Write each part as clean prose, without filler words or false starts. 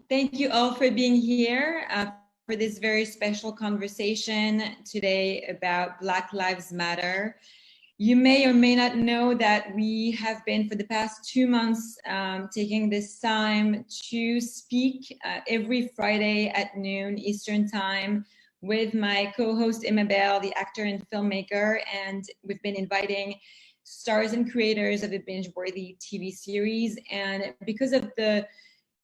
Thank you all for being here for this very special conversation today about Black Lives Matter. You may or may not know that we have been for the past 2 months taking this time to speak every Friday at noon Eastern Time with my co-host Abigail, the actor and filmmaker, and we've been inviting stars and creators of a binge-worthy TV series. And because of the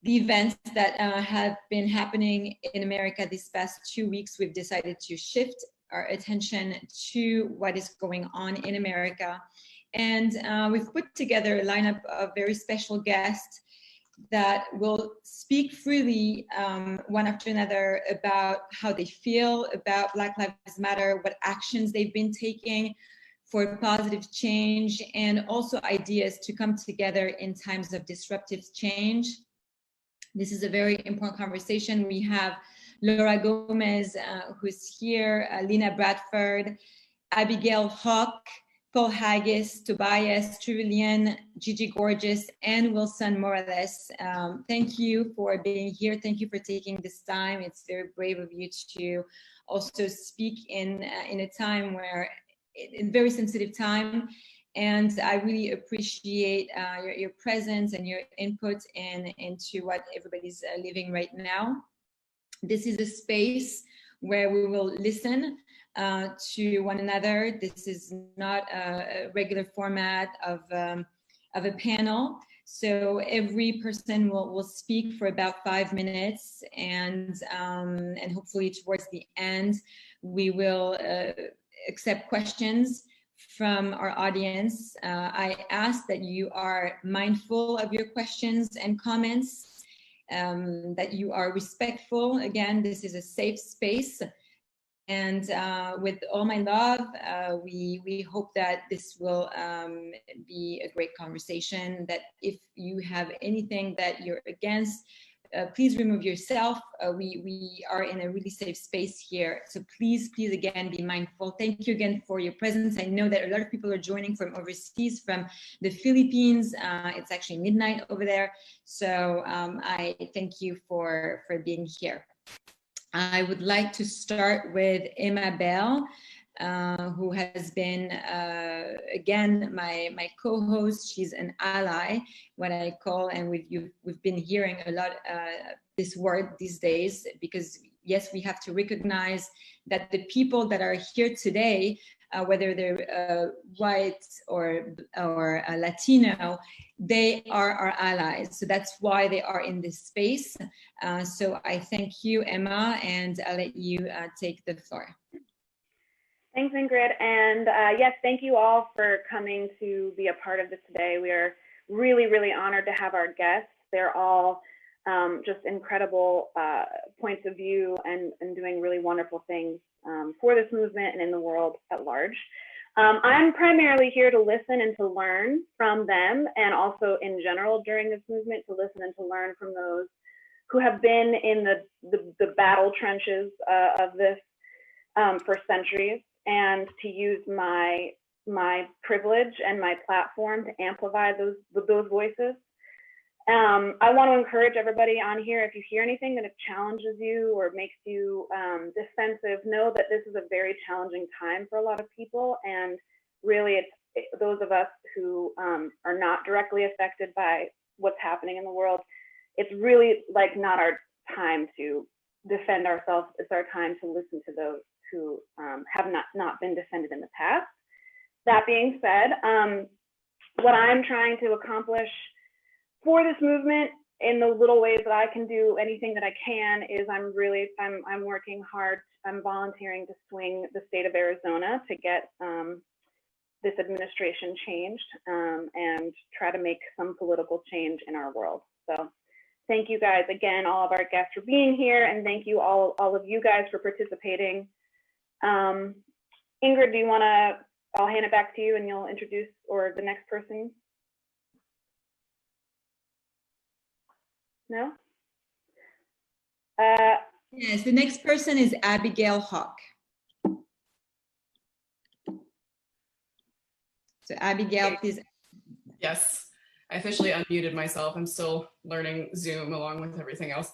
events that have been happening in America these past 2 weeks, we've decided to shift our attention to what is going on in America. And we've put together a lineup of very special guests that will speak freely one after another about how they feel about Black Lives Matter, what actions they've been taking for positive change, and also ideas to come together in times of disruptive change. This is a very important conversation. We have Laura Gomez, who's here, Lena Bradford, Abigail Hawke, Paul Haggis, Tobias Trevelyan, Gigi Gorgeous, and Wilson Morales. Thank you for being here. Thank you for taking this time. It's very brave of you to also speak in a time where, in very sensitive time. And I really appreciate your presence and your input into what everybody's living right now. This is a space where we will listen to one another. This is not a regular format of a panel. So every person will speak for about 5 minutes, and hopefully towards the end, we will accept questions from our audience. I ask that you are mindful of your questions and comments, that you are respectful. Again, this is a safe space. And with all my love, we hope that this will be a great conversation, that if you have anything that you're against, please remove yourself. We are in a really safe space here. So please, again, be mindful. Thank you again for your presence. I know that a lot of people are joining from overseas, from the Philippines. It's actually midnight over there. So I thank you for being here. I would like to start with Abigail, who has been, again, my co-host. She's an ally, what I call, and we've been hearing a lot this word these days, because yes, we have to recognize that the people that are here today, whether they're white or Latino, they are our allies. So that's why they are in this space. So I thank you, Emma, and I'll let you take the floor. Thanks, Ingrid. And yes, thank you all for coming to be a part of this today. We are really, really honored to have our guests. They're all just incredible points of view and doing really wonderful things for this movement and in the world at large. I'm primarily here to listen and to learn from them, and also in general during this movement, to listen and to learn from those who have been in the battle trenches of this for centuries, and to use my privilege and my platform to amplify those voices. I want to encourage everybody on here, if you hear anything that challenges you or makes you defensive, know that this is a very challenging time for a lot of people, and really it's those of us who are not directly affected by what's happening in the world. It's really like not our time to defend ourselves. It's our time to listen to those who have not been defended in the past. That being said, what I'm trying to accomplish for this movement, in the little ways that I can do anything that I can, is I'm working hard. I'm volunteering to swing the state of Arizona to get this administration changed and try to make some political change in our world. So thank you guys again, all of our guests, for being here, and thank you all of you guys for participating. Ingrid, do you want to, I'll hand it back to you and you'll introduce, or the next person? No? Yes, the next person is Abigail Hawke. So Abigail, please. Yes. I officially unmuted myself. I'm still learning Zoom along with everything else.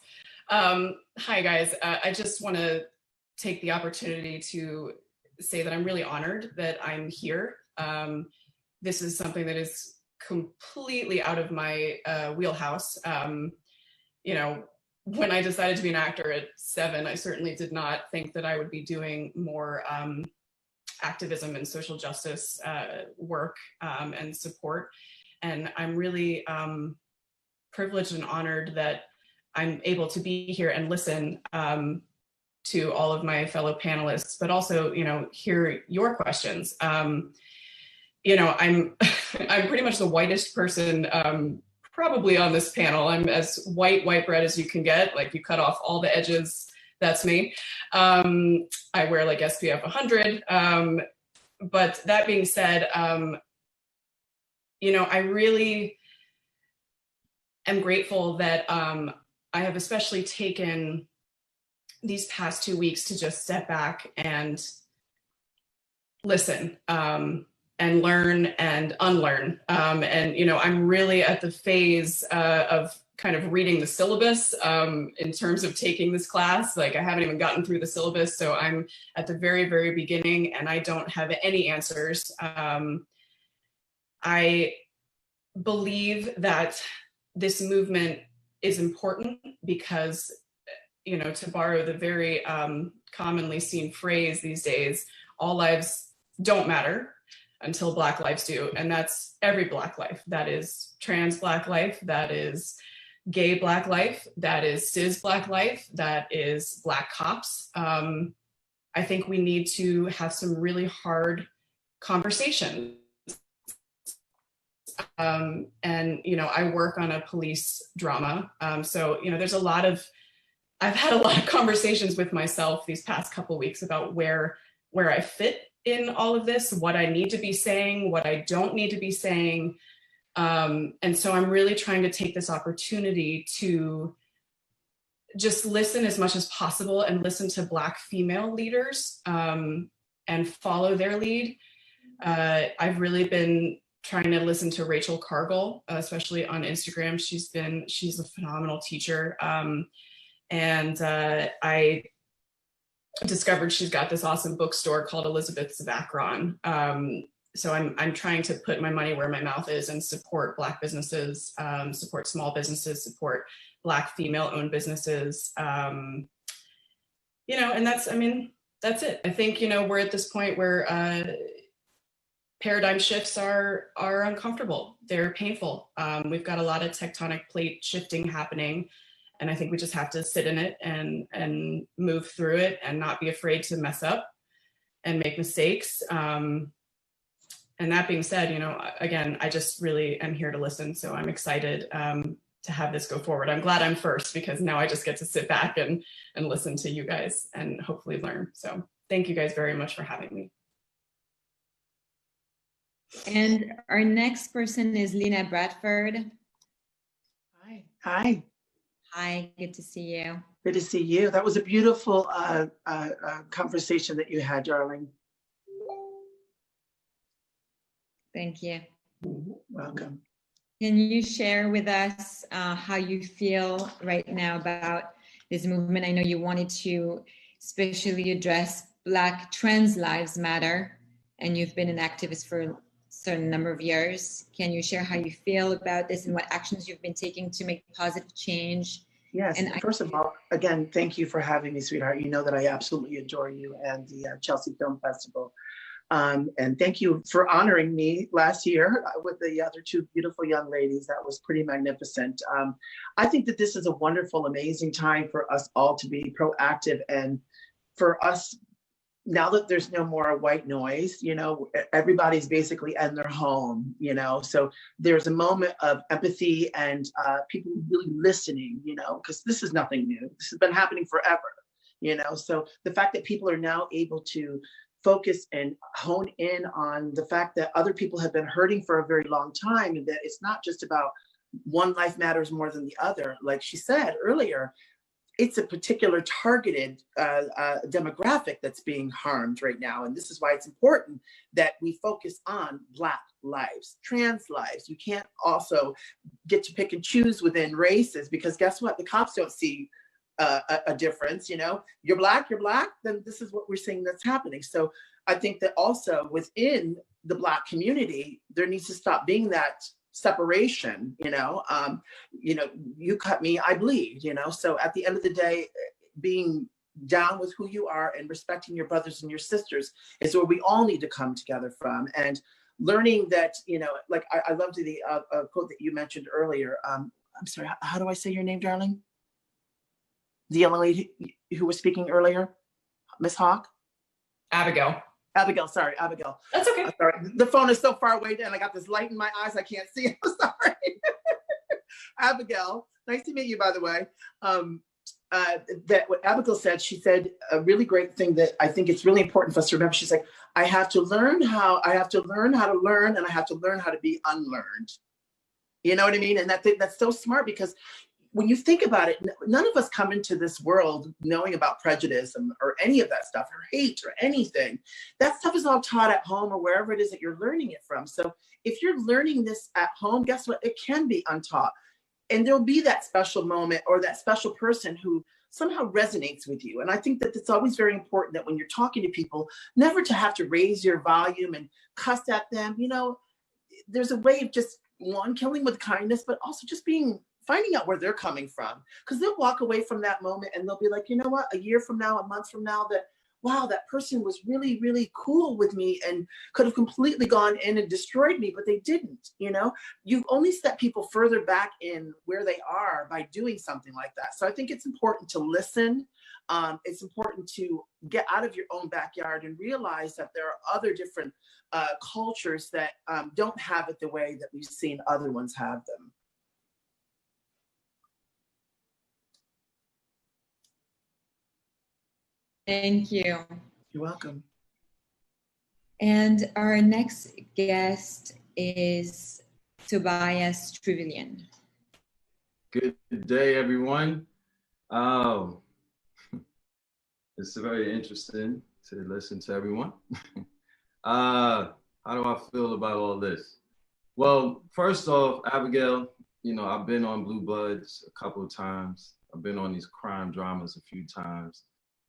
Hi guys, I just want to take the opportunity to say that I'm really honored that I'm here. This is something that is completely out of my wheelhouse. You know, when I decided to be an actor at 7, I certainly did not think that I would be doing more activism and social justice work and support. And I'm really privileged and honored that I'm able to be here and listen to all of my fellow panelists, but also, you know, hear your questions. You know, I'm pretty much the whitest person probably on this panel. I'm as white bread as you can get. Like, you cut off all the edges, that's me. I wear like SPF 100. But that being said, you know, I really am grateful that I have especially taken these past 2 weeks to just step back and listen and learn and unlearn. And, you know, I'm really at the phase of kind of reading the syllabus in terms of taking this class. Like, I haven't even gotten through the syllabus, so I'm at the very, very beginning and I don't have any answers. I believe that this movement is important because, you know, to borrow the very commonly seen phrase these days, all lives don't matter until Black lives do. And that's every Black life. That is trans Black life, that is gay Black life, that is cis Black life, that is Black cops. I think we need to have some really hard conversations. And, you know, I work on a police drama. So, you know, I've had a lot of conversations with myself these past couple weeks about where I fit in all of this, what I need to be saying, what I don't need to be saying. And so I'm really trying to take this opportunity to just listen as much as possible and listen to Black female leaders and follow their lead. I've really been trying to listen to Rachel Cargill, especially on Instagram. She's a phenomenal teacher. And I discovered she's got this awesome bookstore called Elizabeth Zavacron. So I'm trying to put my money where my mouth is and support Black businesses, support small businesses, support Black female-owned businesses. You know, and that's it. I think, you know, we're at this point where paradigm shifts are uncomfortable. They're painful. We've got a lot of tectonic plate shifting happening. And I think we just have to sit in it and move through it and not be afraid to mess up and make mistakes. And that being said, you know, again, I just really am here to listen. So I'm excited to have this go forward. I'm glad I'm first, because now I just get to sit back and listen to you guys and hopefully learn. So thank you guys very much for having me. And our next person is Lena Bradford. Hi. Hi. Hi, good to see you. Good to see you. That was a beautiful conversation that you had, darling. Thank you. Welcome. Can you share with us how you feel right now about this movement? I know you wanted to especially address Black trans lives matter, and you've been an activist for a certain number of years. Can you share how you feel about this and what actions you've been taking to make positive change? Yes, and first of all, again, thank you for having me, sweetheart. You know that I absolutely adore you and the Chelsea Film Festival. And thank you for honoring me last year with the other two beautiful young ladies. That was pretty magnificent. I think that this is a wonderful, amazing time for us all to be proactive, and for us, now that there's no more white noise, you know, everybody's basically in their home, you know, so there's a moment of empathy and people really listening, you know, because this is nothing new. This has been happening forever, you know, so the fact that people are now able to focus and hone in on the fact that other people have been hurting for a very long time, and that it's not just about one life matters more than the other. Like she said earlier, it's a particular targeted demographic that's being harmed right now. And this is why it's important that we focus on Black lives, trans lives. You can't also get to pick and choose within races, because guess what? The cops don't see a difference. You know, you're Black, then this is what we're seeing that's happening. So I think that also within the Black community, there needs to stop being that separation, you cut me, I bleed, So at the end of the day, being down with who you are and respecting your brothers and your sisters is where we all need to come together from. And learning that, like I loved the quote that you mentioned earlier. I'm sorry, how do I say your name, darling? The young lady who was speaking earlier, Miss Hawke? Abigail. Sorry, Abigail. That's okay. Sorry. The phone is so far away and I got this light in my eyes, I can't see. I'm sorry. Abigail, nice to meet you, by the way. That what Abigail said, she said a really great thing that I think it's really important for us to remember. She's like, I have to learn how to learn, and I have to learn how to be unlearned. You know what I mean? And that's so smart, because when you think about it, none of us come into this world knowing about prejudice or any of that stuff, or hate or anything. That stuff is all taught at home or wherever it is that you're learning it from. So if you're learning this at home, guess what? It can be untaught. And there'll be that special moment or that special person who somehow resonates with you. And I think that it's always very important that when you're talking to people, never to have to raise your volume and cuss at them. There's a way of just, one, killing with kindness, but also just finding out where they're coming from, because they'll walk away from that moment and they'll be like, you know what, a year from now, a month from now, that, wow, that person was really, really cool with me and could have completely gone in and destroyed me, but they didn't. You've only set people further back in where they are by doing something like that. So I think it's important to listen. It's important to get out of your own backyard and realize that there are other different cultures that don't have it the way that we've seen other ones have them. Thank you. You're welcome. And our next guest is Tobias Trevelyan. Good day, everyone. It's very interesting to listen to everyone. How do I feel about all this? Well, first off, Abigail, I've been on Blue Bloods a couple of times. I've been on these crime dramas a few times,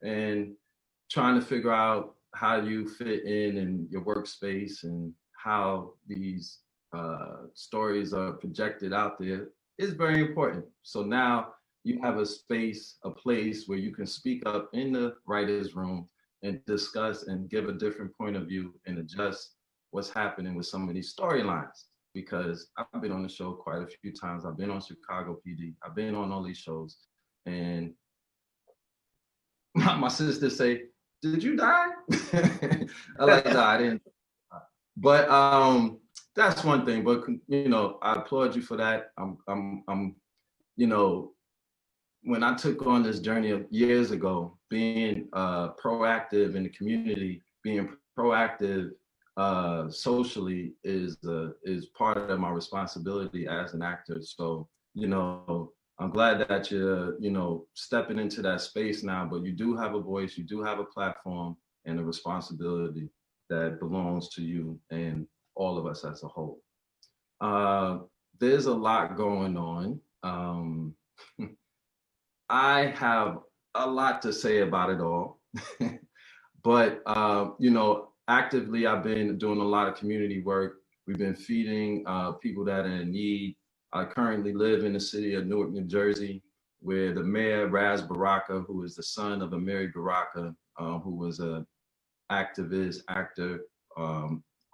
and trying to figure out how you fit in your workspace and how these stories are projected out there is very important. So now you have a space, a place where you can speak up in the writer's room and discuss and give a different point of view and adjust what's happening with some of these storylines. Because I've been on the show quite a few times. I've been on Chicago PD. I've been on all these shows. And my sister say, "Did you die?" I like, "No, I didn't." But that's one thing. But I applaud you for that. I'm when I took on this journey of years ago, being proactive in the community, being proactive socially is part of my responsibility as an actor. So I'm glad that you're stepping into that space now, but you do have a voice, you do have a platform and a responsibility that belongs to you and all of us as a whole. There's a lot going on. I have a lot to say about it all, but actively I've been doing a lot of community work. We've been feeding people that are in need. I currently live in the city of Newark, New Jersey, where the mayor, Raz Baraka, who is the son of Amiri Baraka, who was an activist, actor,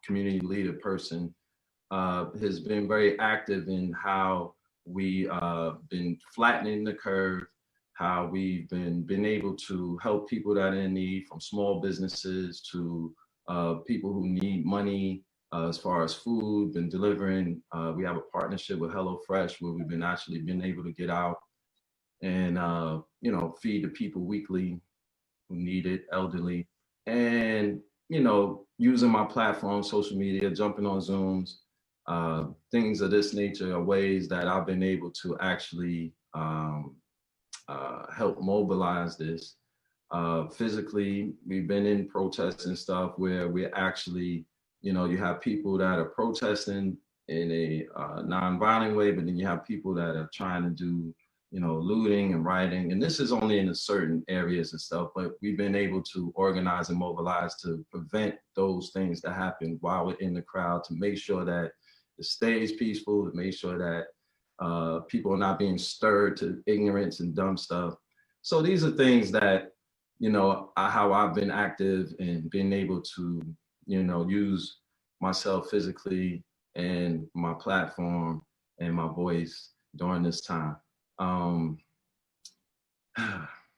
community leader person, has been very active in how we been flattening the curve, how we've been able to help people that are in need, from small businesses to people who need money as far as food, been delivering. We have a partnership with HelloFresh where we've been able to get out and feed the people weekly who need it, elderly, and using my platform, social media, jumping on Zooms, things of this nature are ways that I've been able to actually help mobilize this. Physically, we've been in protests and stuff where we're actually, you know, you have people that are protesting in a non-violent way, but then you have people that are trying to do, you know, looting and rioting. And this is only in certain areas and stuff, but we've been able to organize and mobilize to prevent those things to happen while we're in the crowd, to make sure that it stays peaceful, to make sure that people are not being stirred to ignorance and dumb stuff. So these are things that, you know, how I've been active and been able to, you know, use myself physically and my platform and my voice during this time.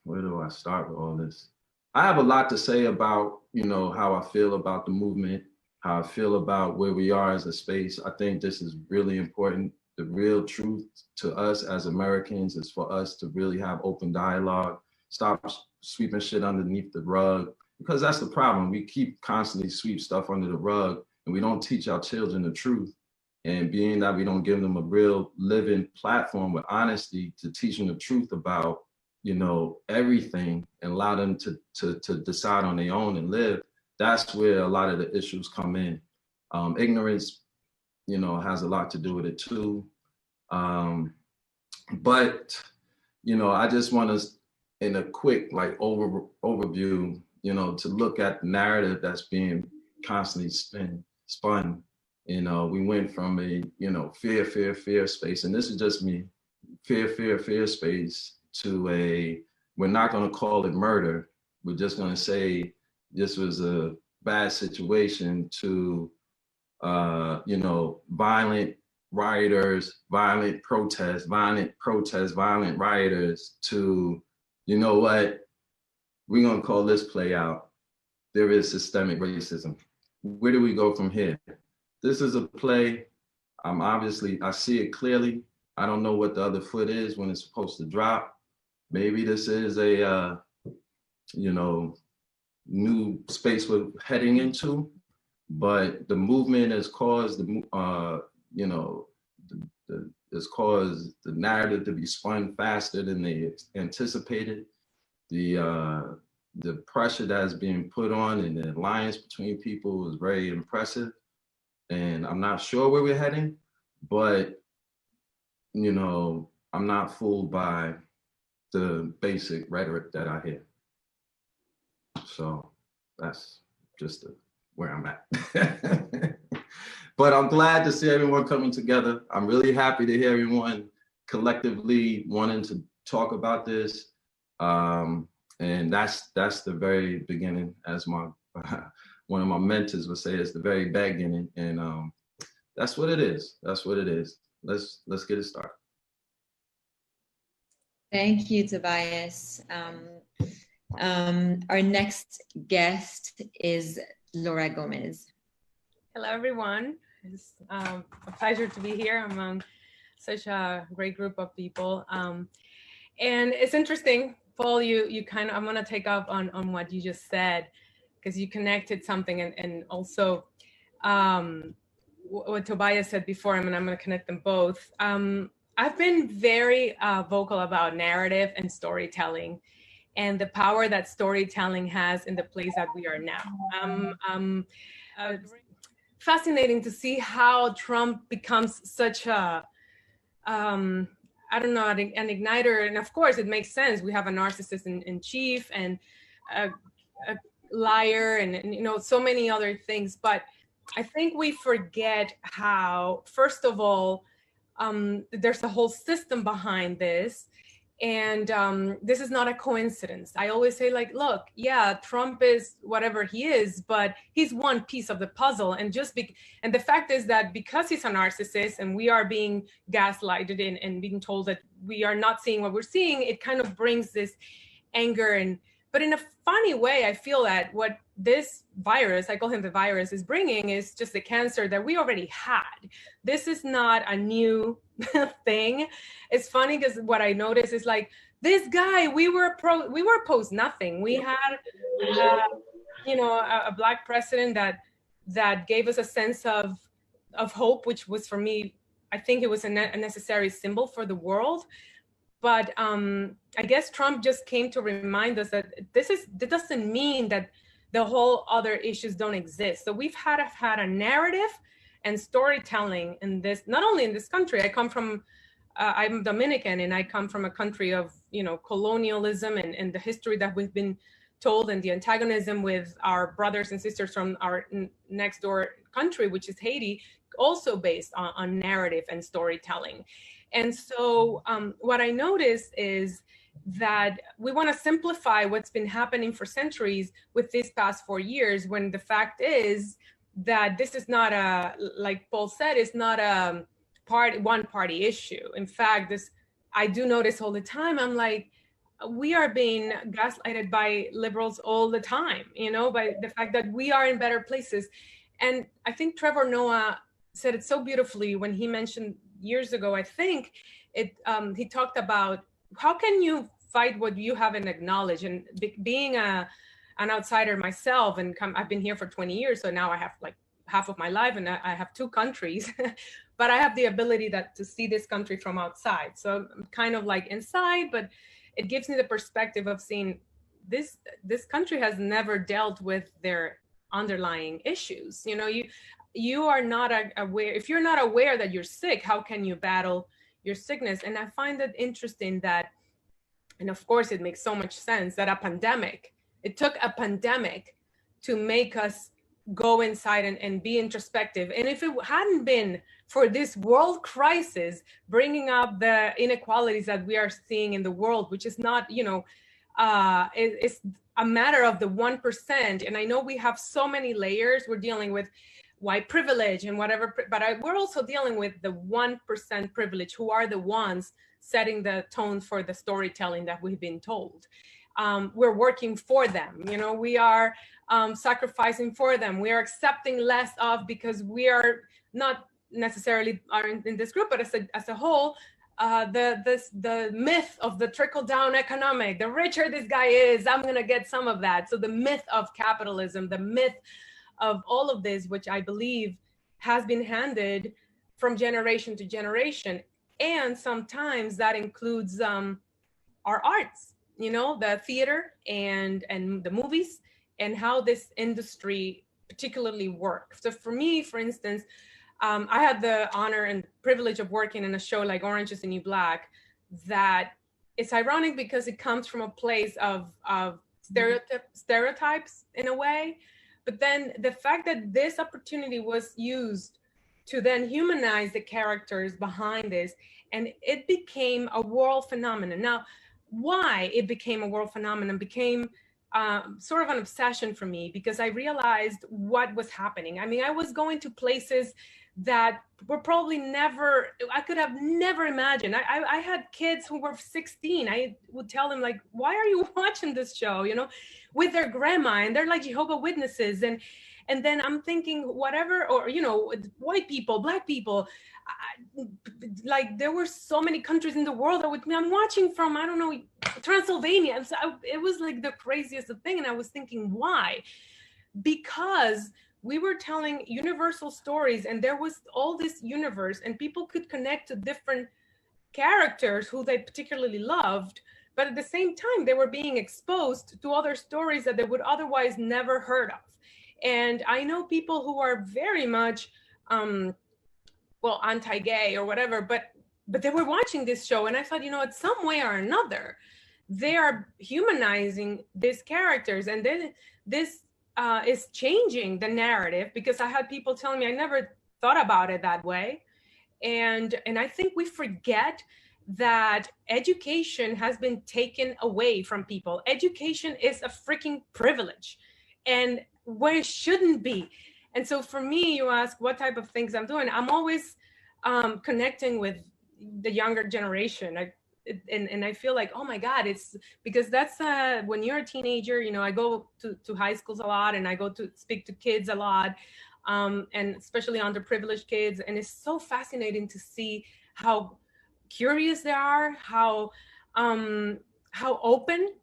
Where do I start with all this? I have a lot to say about, you know, how I feel about the movement, how I feel about where we are as a space. I think this is really important. The real truth to us as Americans is for us to really have open dialogue, stop sweeping shit underneath the rug, because that's the problem. We keep constantly sweep stuff under the rug and we don't teach our children the truth. And being that we don't give them a real living platform with honesty to teach them the truth about, you know, everything and allow them to decide on their own and live, that's where a lot of the issues come in. Ignorance, you know, has a lot to do with it too. But, you know, I just want to, in a quick like overview, you know, to look at the narrative that's being constantly spun. You know, we went from a, you know, fear space, and this is just me, fear space, to a, we're not going to call it murder. We're just going to say this was a bad situation, to, you know, violent rioters, violent protests, violent rioters, to, you know what, we're going to call this play out. There is systemic racism. Where do we go from here? This is a play. Obviously, I see it clearly. I don't know what the other foot is when it's supposed to drop. Maybe this is a, you know, new space we're heading into, but the movement has caused you know, has caused the narrative to be spun faster than they anticipated. The pressure that's being put on and the alliance between people is very impressive. And I'm not sure where we're heading, but, you know, I'm not fooled by the basic rhetoric that I hear. So that's just where I'm at. But I'm glad to see everyone coming together. I'm really happy to hear everyone collectively wanting to talk about this. And that's the very beginning, as my one of my mentors would say, it's the very beginning. And that's what it is. That's what it is. Let's get it started. Thank you, Tobias. Our next guest is Laura Gomez. Hello, everyone. It's a pleasure to be here among such a great group of people. And it's interesting, Paul, you kind of, I'm gonna take up on what you just said, because you connected something, and also what Tobias said before, I'm gonna connect them both. I've been very vocal about narrative and storytelling and the power that storytelling has in the place that we are now. Fascinating to see how Trump becomes such a, I don't know, an igniter. And of course, it makes sense. We have a narcissist in chief and a liar and, you know, so many other things. But I think we forget how, first of all, there's a whole system behind this. And this is not a coincidence. I always say, like, look, yeah, Trump is whatever he is, but he's one piece of the puzzle. And and the fact is that because he's a narcissist and we are being gaslighted and being told that we are not seeing what we're seeing, it kind of brings this anger. But in a funny way, I feel that what this virus, I call him the virus, is bringing is just the cancer that we already had. This is not a new thing. It's funny because what I noticed is, like, this guy, we were opposed nothing. We had, you know, a Black president that gave us a sense of hope, which was, for me, I think it was a necessary symbol for the world. But I guess Trump just came to remind us that that doesn't mean that the whole other issues don't exist. So we've had a narrative and storytelling in this, not only in this country. I come from, I'm Dominican, and I come from a country of, colonialism and the history that we've been told, and the antagonism with our brothers and sisters from our next door country, which is Haiti, also based on narrative and storytelling. And so what I noticed is that we want to simplify what's been happening for centuries with these past 4 years, when the fact is that this is not like Paul said, it's not a one party issue. In fact, I do notice all the time, I'm like, we are being gaslighted by liberals all the time, by the fact that we are in better places. And I think Trevor Noah said it so beautifully when he mentioned years ago, I think he talked about how can you fight what you haven't acknowledged. And being an outsider myself, and I've been here for 20 years, so now I have like half of my life, and I have 2 countries, but I have the ability to see this country from outside. So I'm kind of like inside, but it gives me the perspective of seeing this country has never dealt with their underlying issues. You are not aware. If you're not aware that you're sick, how can you battle your sickness? And I find it interesting that, and of course it makes so much sense, that it took a pandemic to make us go inside and be introspective. And if it hadn't been for this world crisis bringing up the inequalities that we are seeing in the world, which is not, it's a matter of the 1%. And I know we have so many layers. We're dealing with white privilege and whatever, but we're also dealing with the 1% privilege, who are the ones setting the tone for the storytelling that we've been told. We're working for them, we are sacrificing for them. We are accepting less of, because we are not necessarily are in this group, but as a whole, the myth of the trickle-down economic, the richer this guy is, I'm gonna get some of that. So the myth of capitalism, the myth of all of this, which I believe has been handed from generation to generation. And sometimes that includes our arts, the theater and the movies, and how this industry particularly works. So for me, for instance, I had the honor and privilege of working in a show like Orange is the New Black, that it's ironic because it comes from a place of stereotypes in a way. But then the fact that this opportunity was used to then humanize the characters behind this, and it became a world phenomenon. Now, why it became a world phenomenon became sort of an obsession for me, because I realized what was happening. I mean, I was going to places that were probably I could have never imagined. I had kids who were 16. I would tell them, like, why are you watching this show, with their grandma, and they're like Jehovah's Witnesses. And then I'm thinking, whatever, or, white people, Black people, like there were so many countries in the world that I'm watching from, I don't know, Transylvania. And so it was like the craziest thing. And I was thinking, why? Because we were telling universal stories, and there was all this universe, and people could connect to different characters who they particularly loved. But at the same time, they were being exposed to other stories that they would otherwise never heard of. And I know people who are very much, anti-gay or whatever, but they were watching this show, and I thought, in some way or another, they are humanizing these characters, and then this is changing the narrative, because I had people telling me, I never thought about it that way. And I think we forget that education has been taken away from people. Education is a freaking privilege, and where it shouldn't be. And so for me, you ask what type of things I'm doing. I'm always connecting with the younger generation. And I feel like, oh my God, it's because that's when you're a teenager, I go to high schools a lot, and I go to speak to kids a lot, and especially underprivileged kids. And it's so fascinating to see how curious they are, how open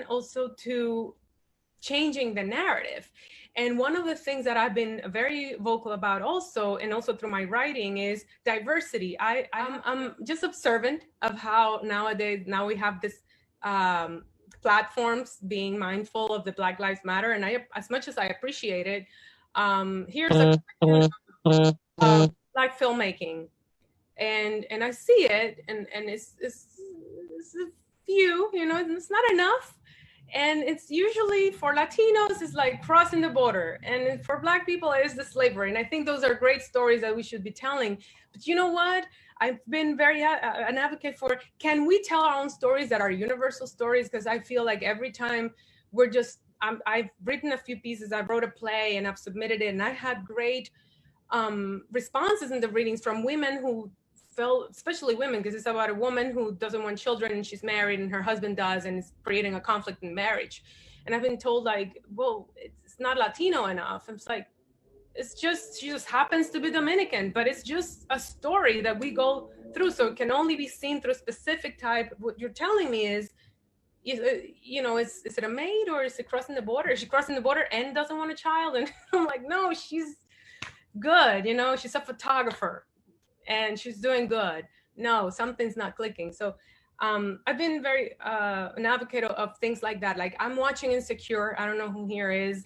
also to changing the narrative. And one of the things that I've been very vocal about also, and also through my writing, is diversity. I'm just observant of how nowadays, now we have this platforms being mindful of the Black Lives Matter. And I, as much as I appreciate it, here's a Black filmmaking. And I see it, and it's a few, you know, it's not enough. And it's usually for Latinos, it's like crossing the border. And for Black people, it is the slavery. And I think those are great stories that we should be telling. But you know what? I've been very an advocate for, can we tell our own stories that are universal stories? Because I feel like every time we're just, I've written a few pieces, I wrote a play and I've submitted it. And I had great responses in the readings from women who felt, especially women, because it's about a woman who doesn't want children and she's married and her husband does, and it's creating a conflict in marriage. And I've been told like, well, it's not Latino enough. It's like, it's just, she just happens to be Dominican, but it's just a story that we go through. So it can only be seen through a specific type. What you're telling me is, you know, is it a maid or is it crossing the border? Is she crossing the border and doesn't want a child? And I'm like, no, she's good. You know, she's a photographer and she's doing good. No, something's not clicking. So I've been very an advocate of things like that. Like I'm watching Insecure. I don't know who here is.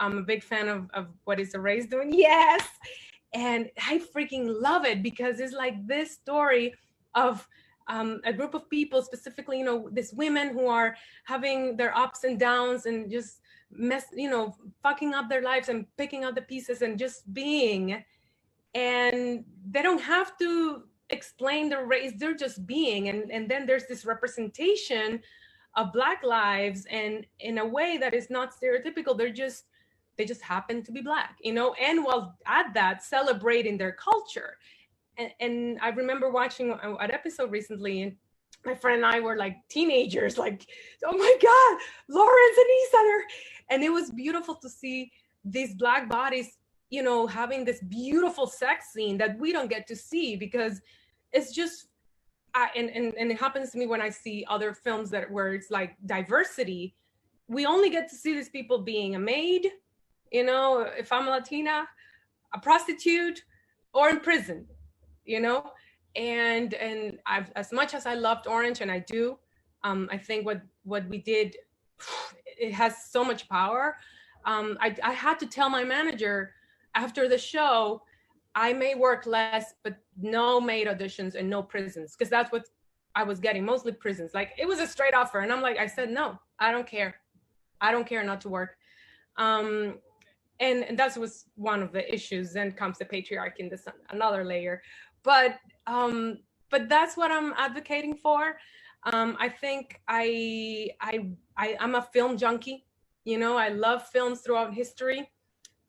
I'm a big fan of What Is the Race Doing? Yes. And I freaking love it because it's like this story of a group of people, specifically, you know, these women who are having their ups and downs and just fucking up their lives and picking up the pieces and just being. And they don't have to explain their race, they're just being. And then there's this representation of Black lives, and in a way that is not stereotypical. They just happen to be Black, you know, and while at that, celebrating their culture. And I remember watching an episode recently, and my friend and I were like teenagers, like, oh my God, Lawrence and Easter. And it was beautiful to see these Black bodies, you know, having this beautiful sex scene that we don't get to see because it's just, and it happens to me when I see other films where it's like diversity, we only get to see these people being a maid, you know, if I'm a Latina, a prostitute, or in prison, you know? And I've, as much as I loved Orange, and I do, I think what we did, it has so much power. I had to tell my manager after the show, I may work less, but no maid auditions and no prisons, because that's what I was getting, mostly prisons. Like it was a straight offer. And I'm like, I said, no, I don't care. I don't care not to work. And that was one of the issues. Then comes the patriarchy in this another layer. But that's what I'm advocating for. I think I'm a film junkie. You know, I love films throughout history.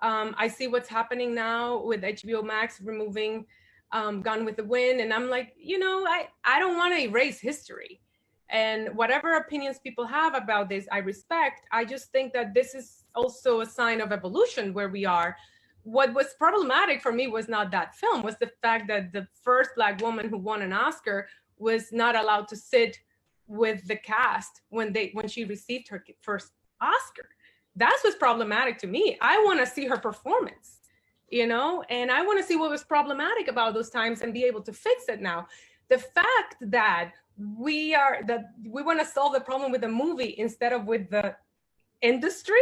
I see what's happening now with HBO Max removing Gone with the Wind. And I'm like, you know, I don't want to erase history. And whatever opinions people have about this, I respect. I just think that this is also a sign of evolution where we are. What was problematic for me was not that film, was the fact that the first Black woman who won an Oscar was not allowed to sit with the cast when she received her first Oscar. That's what's problematic to me. I want to see her performance, you know, and I want to see what was problematic about those times and be able to fix it now. The fact that we want to solve the problem with the movie instead of with the industry,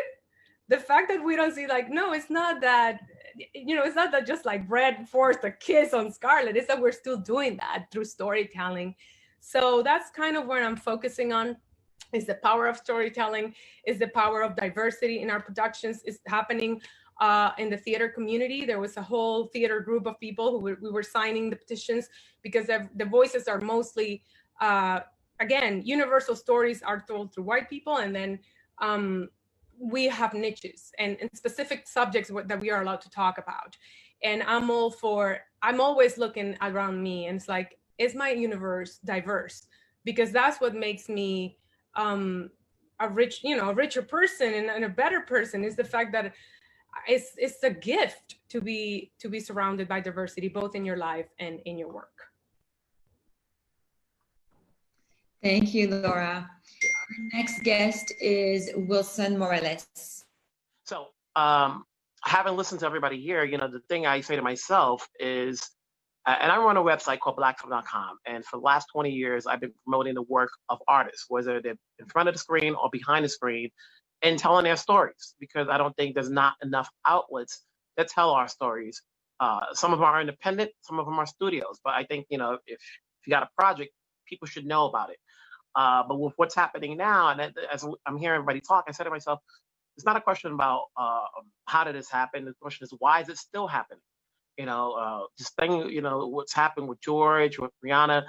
the fact that we don't see like, no, it's not that, you know, it's not that just like Brad forced a kiss on Scarlett, it's that we're still doing that through storytelling. So that's kind of where I'm focusing on, is the power of storytelling, is the power of diversity in our productions. Is happening in the theater community. There was a whole theater group of people who we were signing the petitions because the voices are mostly, again, universal stories are told through white people, and then we have niches and specific subjects that we are allowed to talk about. And I'm always looking around me, and it's like, is my universe diverse? Because that's what makes me a richer person and a better person, is the fact that it's a gift to be surrounded by diversity, both in your life and in your work. Thank you, Laura. Next guest is Wilson Morales. So, having listened to everybody here, the thing I say to myself is, and I run a website called blackfilm.com. And for the last 20 years, I've been promoting the work of artists, whether they're in front of the screen or behind the screen, and telling their stories, because I don't think there's not enough outlets that tell our stories. Some of them are independent, some of them are studios. But I think, if you got a project, people should know about it. But with what's happening now, and as I'm hearing everybody talk, I said to myself, it's not a question about how did this happen. The question is, why is it still happening? This thing, what's happened with George, with Brianna,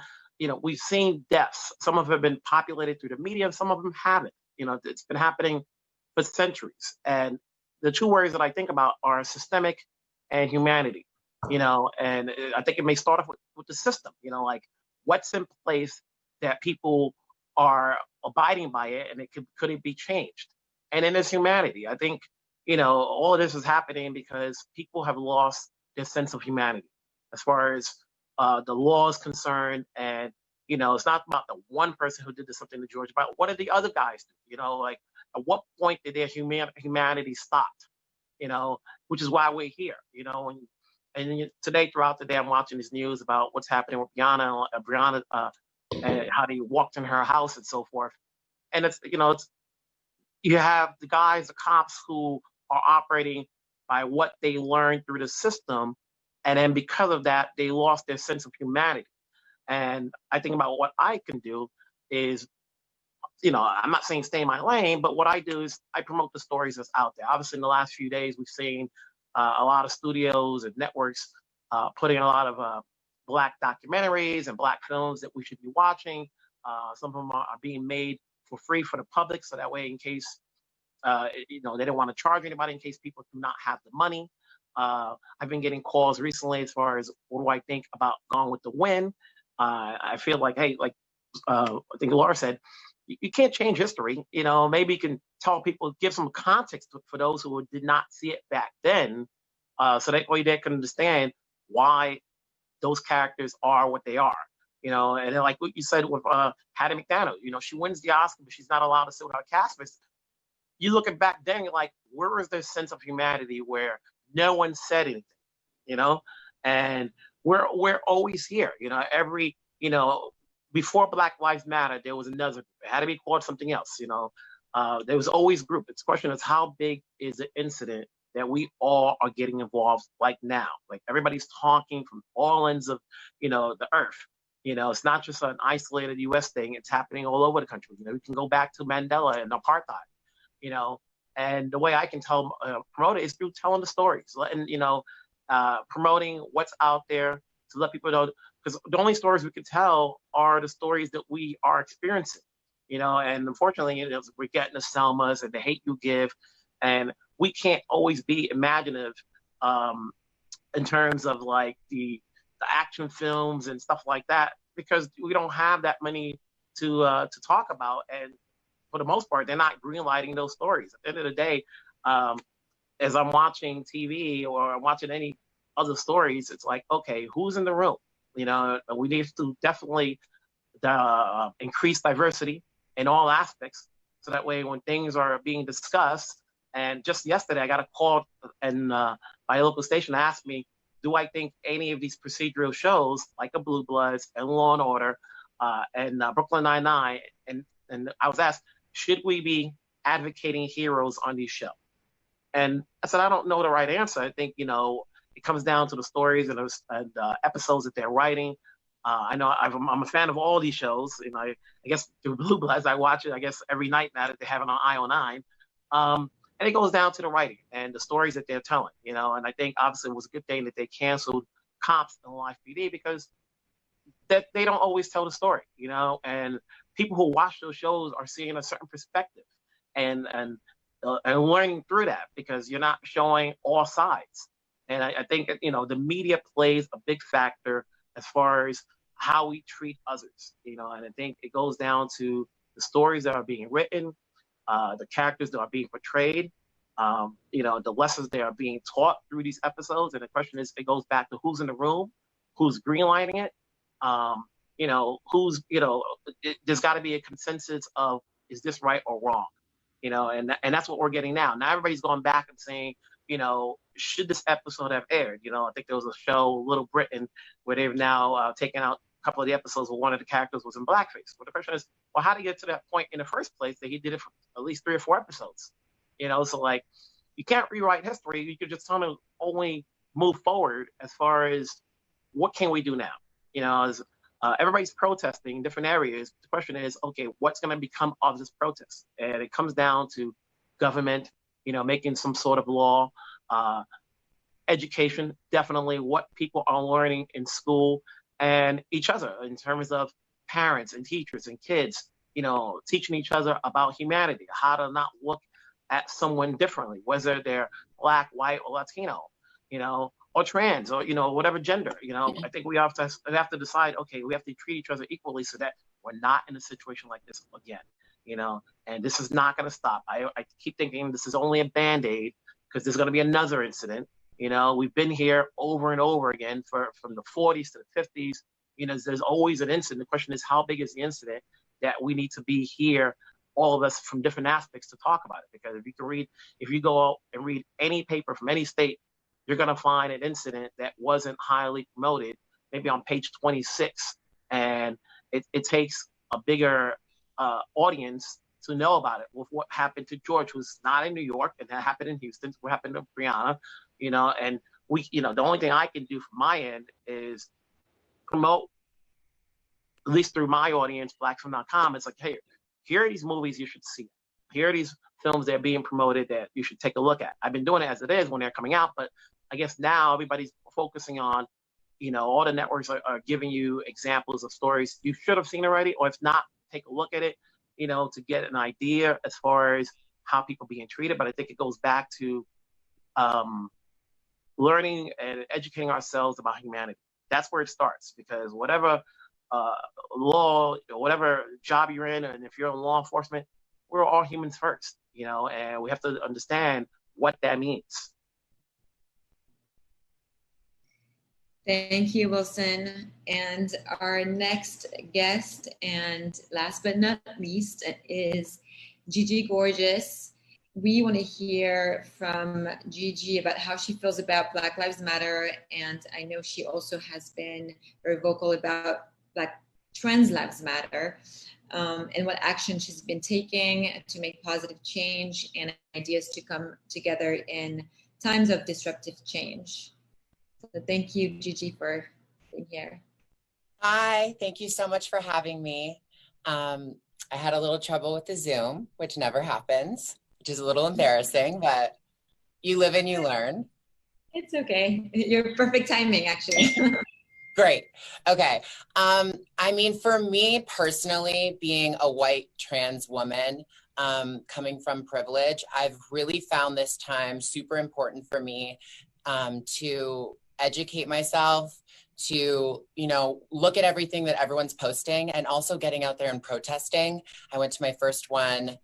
we've seen deaths. Some of them have been populated through the media, and some of them haven't. It's been happening for centuries. And the two words that I think about are systemic and humanity, and I think it may start off with the system, like what's in place that people are abiding by it, and could it be changed? And then there's humanity. I think, all of this is happening because people have lost their sense of humanity as far as the law is concerned. And, it's not about the one person who did something to George, but what did the other guys do? Like at what point did their humanity stop? Which is why we're here, and today throughout the day, I'm watching this news about what's happening with Brianna and how they walked in her house and so forth. And it's you have the guys, the cops who are operating by what they learned through the system. And then because of that, they lost their sense of humanity. And I think about what I can do is, I'm not saying stay in my lane, but what I do is I promote the stories that's out there. Obviously, in the last few days, we've seen a lot of studios and networks putting a lot of Black documentaries and Black films that we should be watching. Some of them are being made for free for the public, so that way, in case they don't want to charge anybody, in case people do not have the money. I've been getting calls recently as far as what do I think about Gone with the Wind. I feel like, hey, I think Laura said, you can't change history. Maybe you can tell people, give some context for those who did not see it back then, so that way they can understand why those characters are what they are. And then like what you said with Hattie McDaniel, she wins the Oscar, but she's not allowed to sit with her castmates. You look at back then, you're like, where is their sense of humanity where no one said anything, And we're always here, every, before Black Lives Matter, there was another group. It had to be called something else, there was always a group. The question is, how big is the incident that we all are getting involved like now? Like everybody's talking from all ends of, the earth. It's not just an isolated U.S. thing. It's happening all over the country. We can go back to Mandela and apartheid, and the way I can promote it is through telling the stories, letting, promoting what's out there to let people know, because the only stories we can tell are the stories that we are experiencing, and unfortunately, we're getting the Selmas and the Hate U Give, and we can't always be imaginative in terms of like the action films and stuff like that, because we don't have that many to talk about. And for the most part, they're not greenlighting those stories. At the end of the day, as I'm watching TV or I'm watching any other stories, it's like, okay, who's in the room? We need to definitely increase diversity in all aspects, so that way when things are being discussed. And just yesterday, I got a call and my local station asked me, do I think any of these procedural shows like the Blue Bloods and Law and Order and Brooklyn Nine-Nine, and I was asked, should we be advocating heroes on these shows? And I said, I don't know the right answer. I think, it comes down to the stories and episodes that they're writing. I know I'm a fan of all these shows. I guess through Blue Bloods, I watch it, I guess, every night now that they have it on IO9. And it goes down to the writing and the stories that they're telling, and I think obviously it was a good thing that they canceled Cops and Live PD, because that they don't always tell the story, and people who watch those shows are seeing a certain perspective and learning through that, because you're not showing all sides. And I think that, the media plays a big factor as far as how we treat others, and I think it goes down to the stories that are being written, the characters that are being portrayed, the lessons that are being taught through these episodes. And the question is, it goes back to who's in the room, who's greenlighting it, who's, there's got to be a consensus of is this right or wrong? And that's what we're getting now. Now everybody's going back and saying, should this episode have aired? I think there was a show, Little Britain, where they've now taken out a couple of the episodes where one of the characters was in blackface. But the question is, well, how did he get to that point in the first place that he did it for at least 3 or 4 episodes? So like, you can't rewrite history. You could just kind of only move forward as far as what can we do now? As everybody's protesting in different areas. The question is, okay, what's going to become of this protest? And it comes down to government, making some sort of law, education, definitely what people are learning in school, and each other in terms of parents and teachers and kids, teaching each other about humanity, how to not look at someone differently, whether they're Black, white, or Latino, or trans, or whatever gender. I think we have to decide, okay, we have to treat each other equally so that we're not in a situation like this again. And this is not going to stop. I keep thinking this is only a Band-Aid, because there's going to be another incident. We've been here over and over again from the 40s to the 50s. There's always an incident. The question is, how big is the incident that we need to be here, all of us from different aspects, to talk about it? Because if you go out and read any paper from any state, you're going to find an incident that wasn't highly promoted, maybe on page 26. And it takes a bigger audience to know about it. With what happened to George, who's not in New York, and that happened in Houston. What happened to Brianna, and we, the only thing I can do from my end is promote, at least through my audience, blackfilm.com. It's like, hey, here are these movies you should see. Here are these films that are being promoted that you should take a look at. I've been doing it as it is when they're coming out, but I guess now everybody's focusing on, all the networks are giving you examples of stories you should have seen already, or if not, take a look at it, to get an idea as far as how people being treated. But I think it goes back to learning and educating ourselves about humanity. That's where it starts, because whatever law, whatever job you're in, and if you're in law enforcement, we're all humans first, and we have to understand what that means. Thank you, Wilson. And our next guest, and last but not least, is Gigi Gorgeous. We want to hear from Gigi about how she feels about Black Lives Matter. And I know she also has been very vocal about Black Trans Lives Matter, and what action she's been taking to make positive change and ideas to come together in times of disruptive change. So thank you, Gigi, for being here. Hi, thank you so much for having me. I had a little trouble with the Zoom, which never happens, which is a little embarrassing, but you live and you learn. It's okay. You're perfect timing, actually. Great. Okay. I mean, for me personally, being a white trans woman, coming from privilege, I've really found this time super important for me to educate myself, to, look at everything that everyone's posting, and also getting out there and protesting. I went to my first one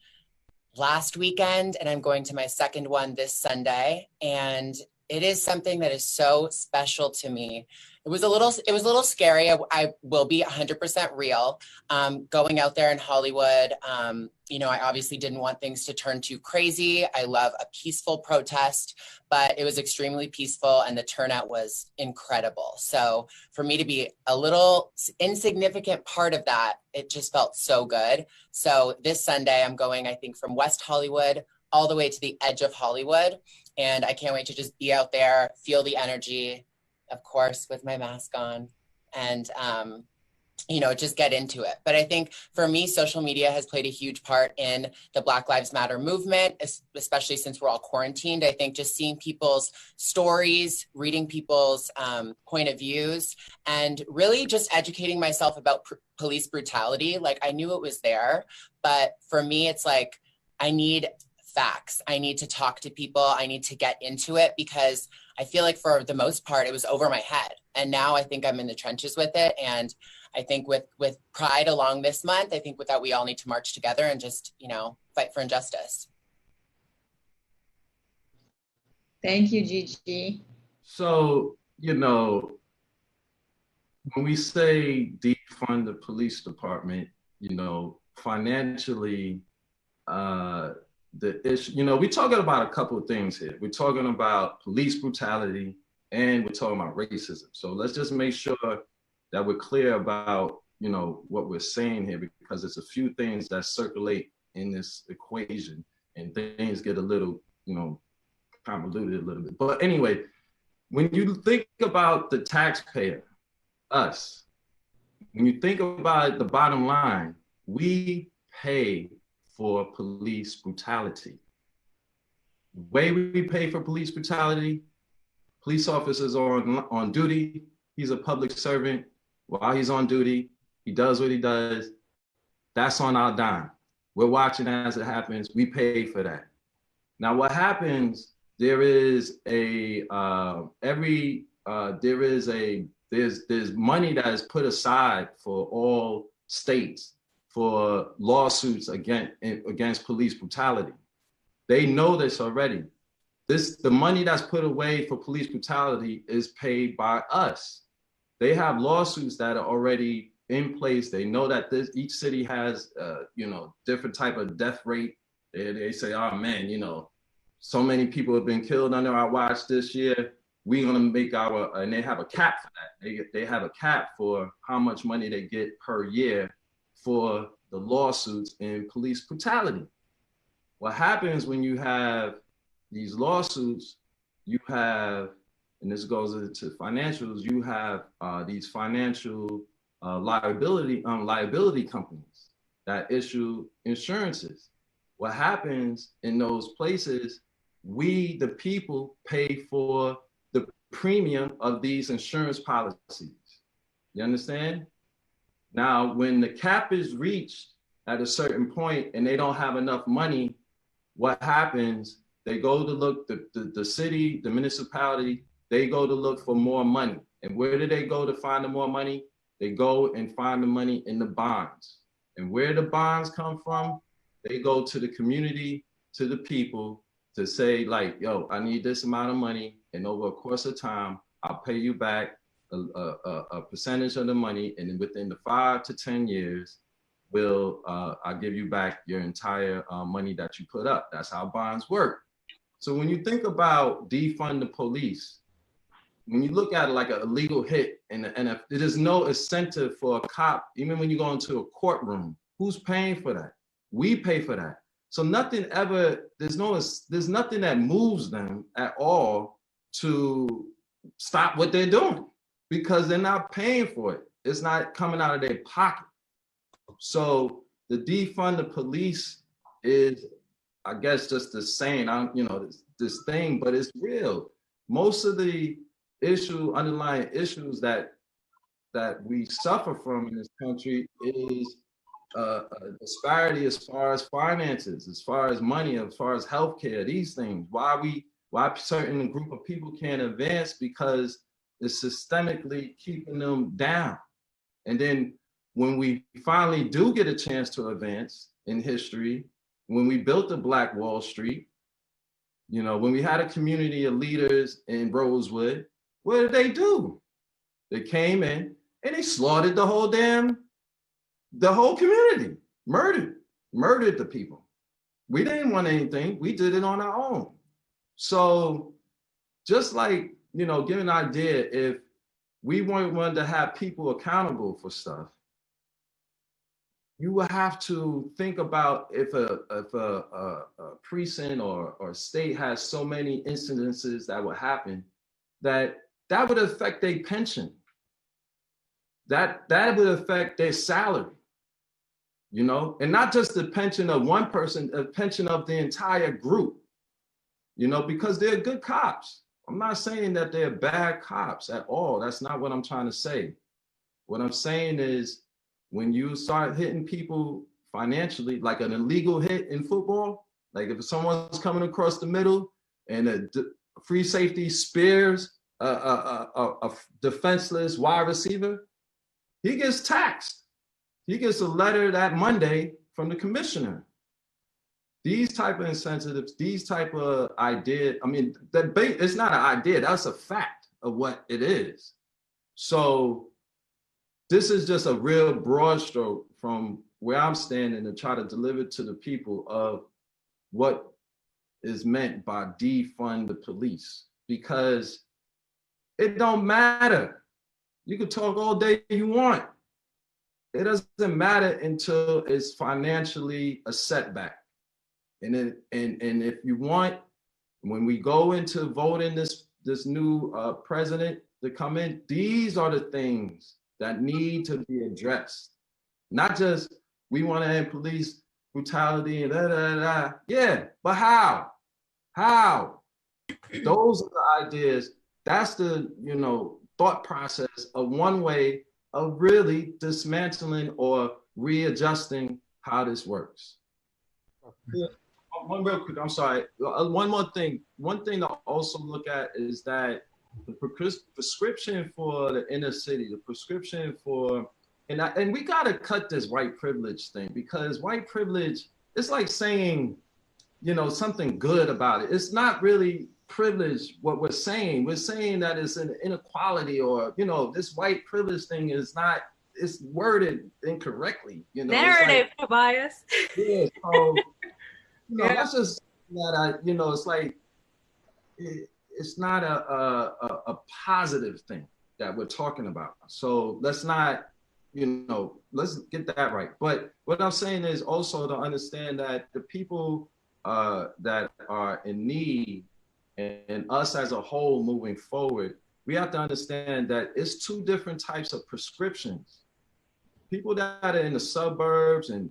last weekend, and I'm going to my second one this Sunday. And it is something that is so special to me. It was a little scary. I will be 100% real. Going out there in Hollywood, I obviously didn't want things to turn too crazy. I love a peaceful protest, but it was extremely peaceful and the turnout was incredible. So for me to be a little insignificant part of that, it just felt so good. So this Sunday, I'm going, I think, from West Hollywood all the way to the edge of Hollywood. And I can't wait to just be out there, feel the energy, of course, with my mask on, and, just get into it. But I think for me, social media has played a huge part in the Black Lives Matter movement, especially since we're all quarantined. I think just seeing people's stories, reading people's point of views, and really just educating myself about police brutality. Like, I knew it was there, but for me, it's like, I need facts. I need to talk to people. I need to get into it, because I feel like for the most part, it was over my head. And now I think I'm in the trenches with it. And I think with Pride along this month, I think with that, we all need to march together and just, fight for injustice. Thank you, Gigi. So, when we say defund the police department, financially, the issue, you know, we're talking about a couple of things here. We're talking about police brutality and we're talking about racism. So let's just make sure that we're clear about, you know, what we're saying here, because there's a few things that circulate in this equation and things get a little, you know, convoluted a little bit. But anyway, when you think about the taxpayer, us, when you think about it, the bottom line, we pay for police brutality. The way we pay for police brutality, police officers are on duty, he's a public servant. While he's on duty, he does what he does. That's on our dime. We're watching as it happens. We pay for that. Now, what happens? There's money that is put aside for all states for lawsuits against police brutality. They know this already. The money that's put away for police brutality is paid by us. They have lawsuits that are already in place. They know that each city has, you know, different type of death rate. They say, oh man, you know, so many people have been killed under our watch this year. We're gonna make and they have a cap for that. They have a cap for how much money they get per year for the lawsuits in police brutality. What happens when you have these lawsuits, you have, and this goes into financials, you have these financial liability companies that issue insurances. What happens in those places, we, the people, pay for the premium of these insurance policies. You understand? Now, when the cap is reached at a certain point and they don't have enough money, what happens? They go to look, the city, the municipality, they go to look for more money. And where do they go to find the more money? They go and find the money in the bonds. And where the bonds come from? They go to the community, to the people, to say like, yo, I need this amount of money, and over a course of time, I'll pay you back a percentage of the money, and then within the 5 to 10 years, I'll give you back your entire money that you put up. That's how bonds work. So when you think about defund the police, when you look at it like a legal hit, and there is no incentive for a cop, even when you go into a courtroom, who's paying for that? We pay for that. So there's nothing that moves them at all to stop what they're doing, because they're not paying for it. It's not coming out of their pocket. So the defund the police is, I guess, just the saying, this thing, but it's real. Most of the underlying issues that we suffer from in this country is a disparity as far as finances, as far as money, as far as healthcare, these things. Why certain group of people can't advance? Because it's systemically keeping them down. And then when we finally do get a chance to advance in history, when we built the Black Wall Street, you know, when we had a community of leaders in Rosewood, what did they do? They came in and they slaughtered the whole community, murdered the people. We didn't want anything. We did it on our own. So just like, you know, give an idea, if we wanted to have people accountable for stuff, you will have to think about if a precinct or state has so many incidences that would happen, that would affect their pension. That would affect their salary, you know, and not just the pension of one person, a pension of the entire group, you know, because they're good cops. I'm not saying that they're bad cops at all. That's not what I'm trying to say. What I'm saying is, when you start hitting people financially, like an illegal hit in football, like if someone's coming across the middle and a free safety spears a defenseless wide receiver, he gets taxed. He gets a letter that Monday from the commissioner. These type of incentives, these type of ideas, I mean, it's not an idea, that's a fact of what it is. So this is just a real broad stroke from where I'm standing and try to deliver to the people of what is meant by defund the police, because it don't matter. You can talk all day you want. It doesn't matter until it's financially a setback. And if you want, when we go into voting this new president to come in, these are the things that need to be addressed. Not just we want to end police brutality and da da da. Yeah, but how? How? Those are the ideas. That's the thought process of one way of really dismantling or readjusting how this works. Yeah. One real quick, I'm sorry. One more thing. One thing to also look at is that the prescription for the inner city, the prescription for, and we got to cut this white privilege thing, because white privilege, it's like saying, something good about it. It's not really privilege what we're saying. We're saying that it's an inequality, or, this white privilege thing is not, it's worded incorrectly. Narrative bias. Yeah, so, that's just that it's like, it's not a positive thing that we're talking about. So let's not, let's get that right. But what I'm saying is also to understand that the people that are in need, and us as a whole moving forward, we have to understand that it's two different types of prescriptions. People that are in the suburbs, and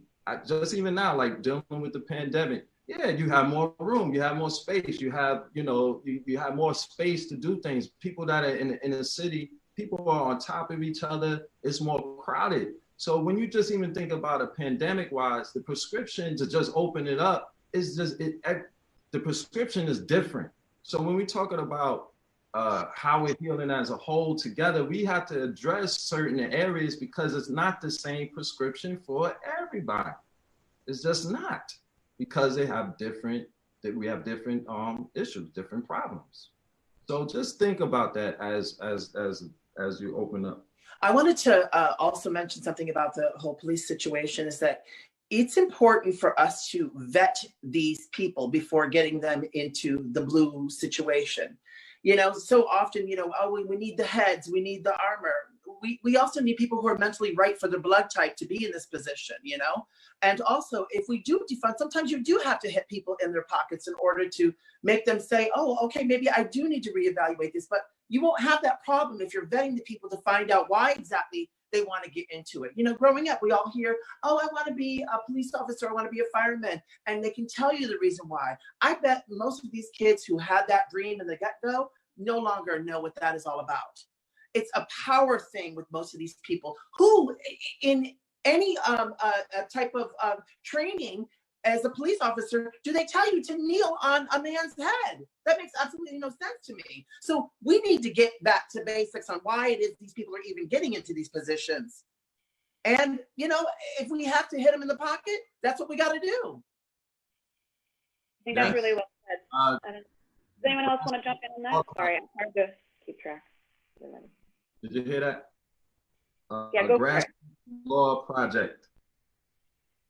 just even now, like dealing with the pandemic, yeah, you have more room, you have more space, you have, you have more space to do things. People that are in the city, people are on top of each other, it's more crowded. So when you just even think about a pandemic wise, the prescription to just open it up is just, the prescription is different. So when we're talking about how we're healing as a whole together, we have to address certain areas, because it's not the same prescription for everybody. It's just not, because we have different issues, different problems. So just think about that as you open up. I wanted to also mention something about the whole police situation, is that it's important for us to vet these people before getting them into the blue situation. So often, we need the heads, we need the armor. We also need people who are mentally right for their blood type to be in this position, And also, if we do defund, sometimes you do have to hit people in their pockets in order to make them say, oh, okay, maybe I do need to reevaluate this. But you won't have that problem if you're vetting the people to find out why exactly they want to get into it. Growing up, we all hear, oh, I want to be a police officer, I want to be a fireman. And they can tell you the reason why. I bet most of these kids who had that dream in the get-go no longer know what that is all about. It's a power thing with most of these people who, in any type of training as a police officer, do they tell you to kneel on a man's head? That makes absolutely no sense to me. So we need to get back to basics on why it is these people are even getting into these positions. And, if we have to hit them in the pocket, that's what we got to do. I think that's really well said. Does anyone else want to jump in on that? Sorry, I'm hard to keep track. Did you hear that? Yeah, go for it. Law Project.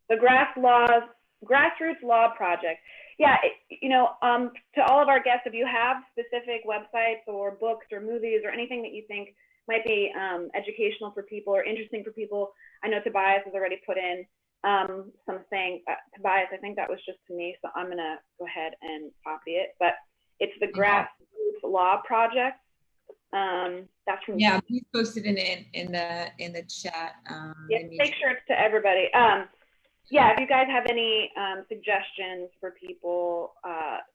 The Grassroots Law Project. Yeah, to all of our guests, if you have specific websites or books or movies or anything that you think might be educational for people or interesting for people, I know Tobias has already put in something. Tobias, I think that was just to me, so I'm gonna go ahead and copy it. But it's the Grassroots Law Project. That's from please post it in the chat. Make sure it's to everybody. If you guys have any suggestions for people,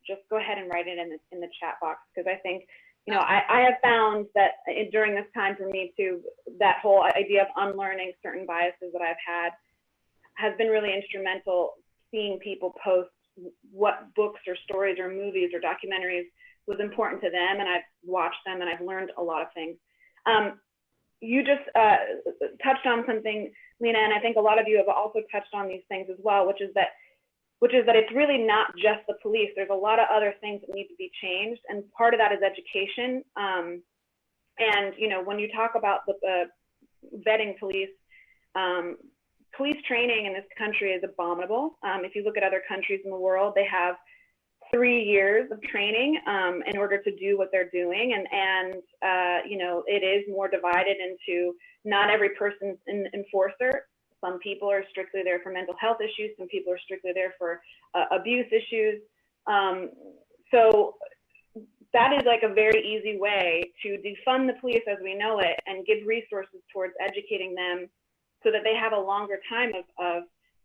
just go ahead and write it in the chat box, because I think I have found that during this time for me too, that whole idea of unlearning certain biases that I've had has been really instrumental. Seeing people post what books or stories or movies or documentaries was important to them, and I've watched them and I've learned a lot of things. You just touched on something, Lena, and I think a lot of you have also touched on these things as well, which is that it's really not just the police. There's a lot of other things that need to be changed, and part of that is education. And when you talk about the vetting police, police training in this country is abominable. If you look at other countries in the world, they have 3 years of training in order to do what they're doing. And you know, it is more divided into not every person's an enforcer. Some people are strictly there for mental health issues. Some people are strictly there for abuse issues. So that is like a very easy way to defund the police as we know it and give resources towards educating them so that they have a longer time of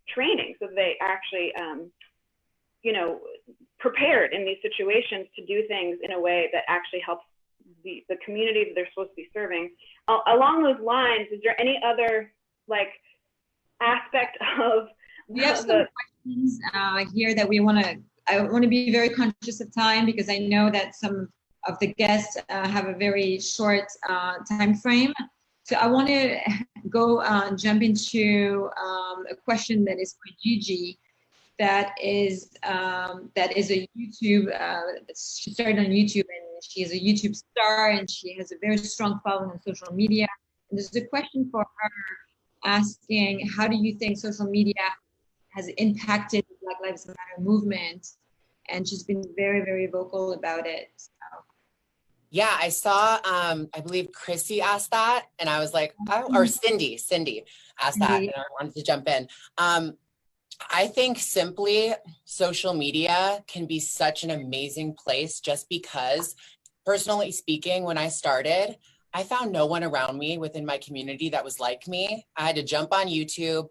training, so that they actually, you know, prepared in these situations to do things in a way that actually helps the community that they're supposed to be serving. Along those lines, is there any other like aspect of we have some questions here that I want to be very conscious of time, because I know that some of the guests have a very short time frame. So I want to go jump into a question that is for Gigi. That is a YouTube. She started on YouTube, and she is a YouTube star, and she has a very strong following on social media. And there's a question for her asking, how do you think social media has impacted the Black Lives Matter movement? And she's been very, very vocal about it. So. Yeah, I saw, I believe Chrissy asked that, and I was like, oh, or Cindy asked that, and I wanted to jump in. I think simply social media can be such an amazing place, just because, personally speaking, when I started, I found no one around me within my community that was like me. I had to jump on YouTube,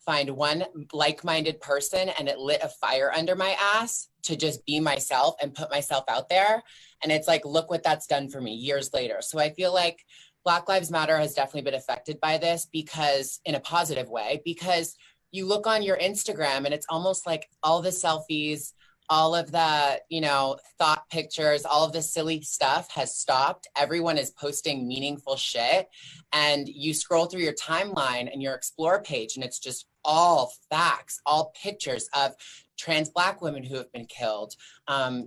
find one like-minded person, and it lit a fire under my ass to just be myself and put myself out there. And it's like, look what that's done for me years later. So I feel like Black Lives Matter has definitely been affected by this, because in a positive way, because you look on your Instagram and it's almost like all the selfies, all of the, you know, thought pictures, all of the silly stuff has stopped. Everyone is posting meaningful shit. And you scroll through your timeline and your Explore page, and it's just all facts, all pictures of trans Black women who have been killed,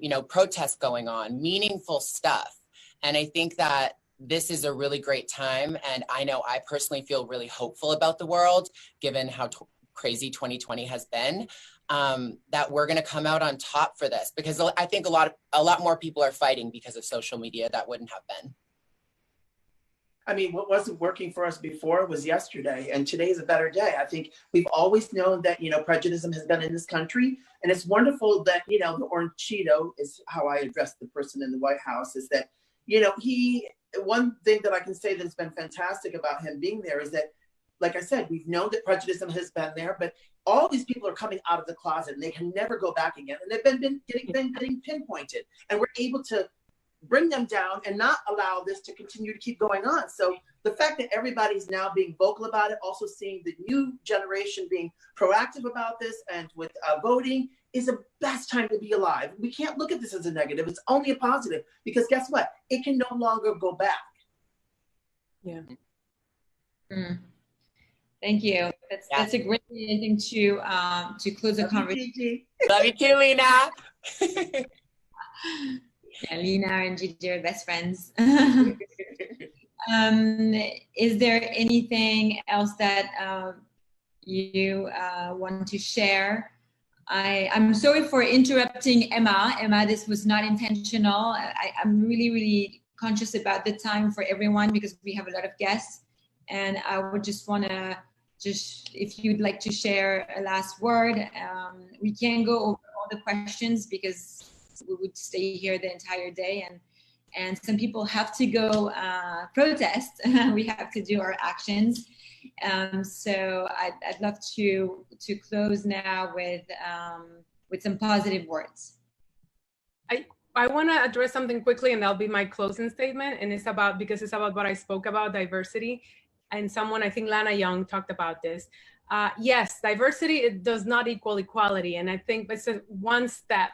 you know, protests going on, meaningful stuff. And I think that this is a really great time. And I know I personally feel really hopeful about the world, given how crazy 2020 has been, that we're going to come out on top for this, because I think a lot more people are fighting because of social media that wouldn't have been. I mean, what wasn't working for us before was yesterday, and today is a better day. I think we've always known that, you know, prejudice has been in this country, and it's wonderful that, you know, the Orange Cheeto is how I address the person in the White House, is that, you know, one thing that I can say that's been fantastic about him being there is that, like I said, we've known that prejudice has been there, but all these people are coming out of the closet and they can never go back again. And they've been getting pinpointed, and we're able to bring them down and not allow this to continue to keep going on. So the fact that everybody's now being vocal about it, also seeing the new generation being proactive about this and with voting, is the best time to be alive. We can't look at this as a negative. It's only a positive, because guess what? It can no longer go back. Yeah. Mm. Thank you. That's a great way, I think, to close the conversation. Love you too, Lena. Yeah, Lena and Gigi are best friends. Is there anything else that you want to share? I'm sorry for interrupting Emma. Emma, this was not intentional. I'm really, really conscious about the time for everyone, because we have a lot of guests. And I would just want to if you'd like to share a last word. We can't go over all the questions because we would stay here the entire day, and some people have to go protest. We have to do our actions. So I'd love to close now with some positive words. I want to address something quickly, and that'll be my closing statement. And it's about what I spoke about, diversity. And someone, I think Lana Young, talked about this. Yes, diversity, it does not equal equality. And I think it's one step.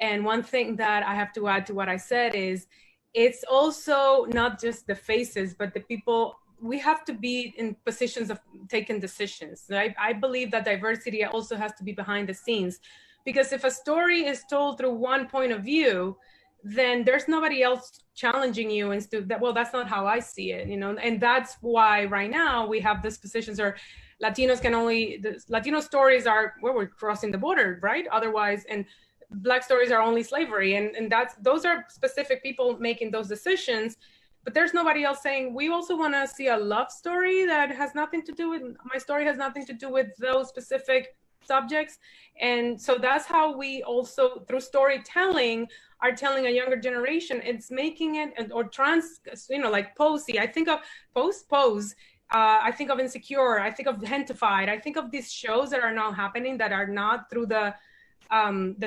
And one thing that I have to add to what I said is, it's also not just the faces, but the people. We have to be in positions of taking decisions. Right? I believe that diversity also has to be behind the scenes, because if a story is told through one point of view, then there's nobody else challenging you and that, well, that's not how I see it, you know. And that's why right now we have these positions, or Latinos can only, the Latino stories are where we're crossing the border, right? Otherwise, and Black stories are only slavery. And those are specific people making those decisions. But there's nobody else saying, we also want to see a love story that has nothing to do with, my story has nothing to do with those specific subjects. And so that's how we also, through storytelling, are telling a younger generation, it's making it, or trans, like Posey, I think of Pose, I think of Insecure, I think of Gentified, I think of these shows that are now happening that are not through the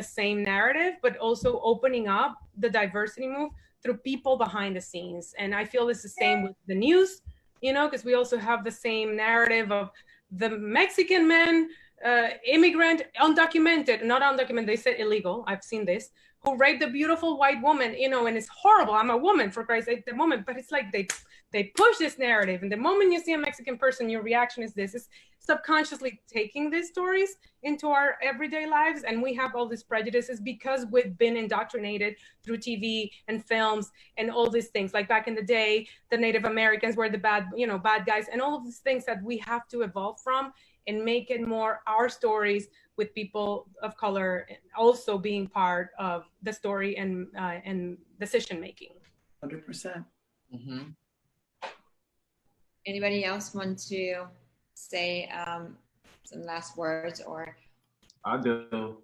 same narrative, but also opening up the diversity move through people behind the scenes. And I feel it's the same with the news, because we also have the same narrative of the Mexican man, immigrant, undocumented, not undocumented, they said illegal, I've seen this, who raped a beautiful white woman, and it's horrible. I'm a woman, for Christ's sake, the moment, but it's like they push this narrative. And the moment you see a Mexican person, your reaction is this. It's subconsciously taking these stories into our everyday lives. And we have all these prejudices because we've been indoctrinated through TV and films and all these things. Like back in the day, the Native Americans were the bad guys, and all of these things that we have to evolve from and make it more our stories, with people of color also being part of the story and decision making. 100%. Mm-hmm. Anybody else want to say some last words? Or I do.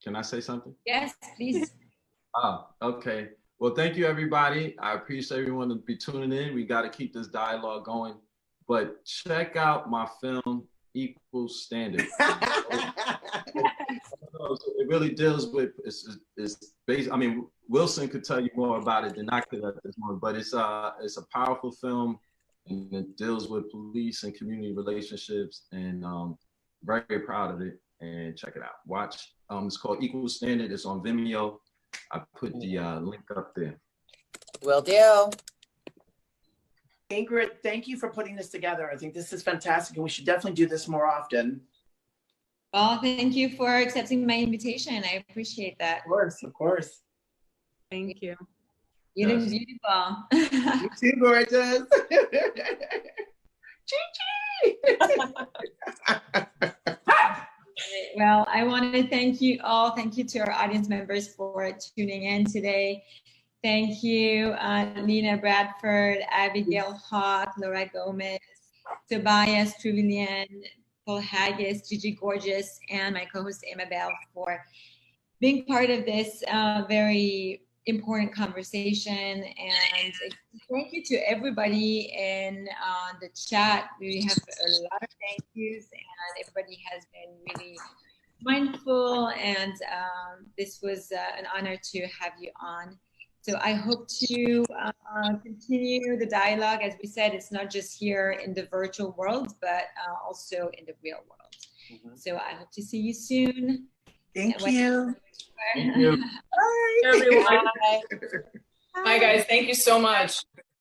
Can I say something? Yes, please. Okay. Well, thank you, everybody. I appreciate everyone to be tuning in. We got to keep this dialogue going. But check out my film, Equal Standard. It really deals with, it's based, I mean, Wilson could tell you more about it than I could at this moment, but it's a powerful film, and it deals with police and community relationships, and very, very proud of it. And check it out. Watch. It's called Equal Standard. It's on Vimeo. I put the link up there. Will do. Ingrid, thank you for putting this together. I think this is fantastic, and we should definitely do this more often. Well, thank you for accepting my invitation. I appreciate that. Of course, of course. Thank you. You look beautiful. You too, gorgeous. Well, I want to thank you all. Thank you to our audience members for tuning in today. Thank you, Lena Bradford, Abigail Hawke, Laura Gomez, Tobias Trevelyan, Paul Haggis, Gigi Gorgeous, and my co-host Emma Bell for being part of this very important conversation. And thank you to everybody in the chat. We have a lot of thank yous, and everybody has been really mindful, and this was an honor to have you on. So I hope to continue the dialogue. As we said, it's not just here in the virtual world, but also in the real world. Mm-hmm. So I hope to see you soon. Thank you. Thank you. Bye. Everyone. Bye. Bye, guys. Thank you so much.